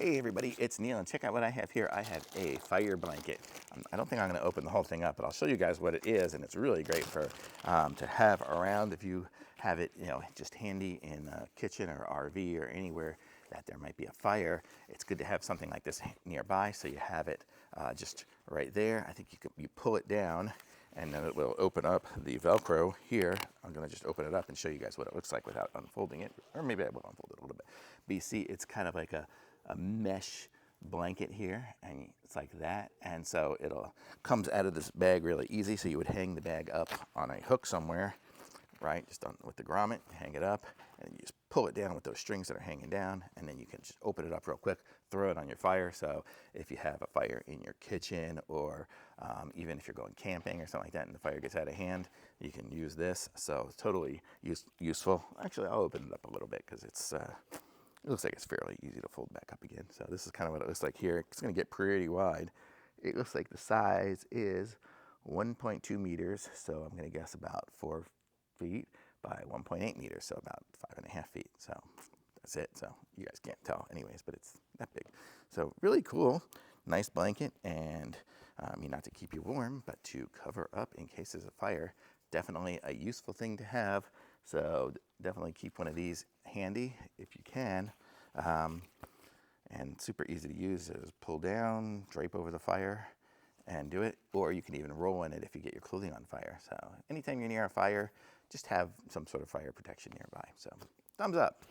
Hey everybody, it's Neil, and check out what I have here. I have a fire blanket. I don't think I'm going to open the whole thing up, but I'll show you guys what it is, and it's really great for to have around if you have it, just handy in a kitchen or RV or anywhere that there might be a fire. It's good to have something like this nearby, so you have it just right there. I think you pull it down, and then it will open up the Velcro here. I'm going to just open it up and show you guys what it looks like without unfolding it, or maybe I will unfold it a little bit. But you see, it's kind of like a mesh blanket here, and it's like that, and so it'll comes out of this bag really easy. So you would hang the bag up on a hook somewhere, right, just with the grommet, hang it up, and you just pull it down with those strings that are hanging down, and then you can just open it up real quick, throw it on your fire. So if you have a fire in your kitchen, or even if you're going camping or something like that and the fire gets out of hand, you can use this. So it's totally useful. Actually, I'll open it up a little bit because it looks like it's fairly easy to fold back up again. So this is kind of what it looks like here. It's going to get pretty wide. It looks like the size is 1.2 meters, so I'm going to guess about 4 feet by 1.8 meters, so about 5.5 feet. So that's it. So you guys can't tell anyways, but it's that big. So really cool, nice blanket, and not to keep you warm, but to cover up in case there's a fire. Definitely a useful thing to have. So definitely keep one of these handy if you can. And super easy to use. Is pull down, drape over the fire, and do it. Or you can even roll in it if you get your clothing on fire. So anytime you're near a fire, just have some sort of fire protection nearby. So thumbs up.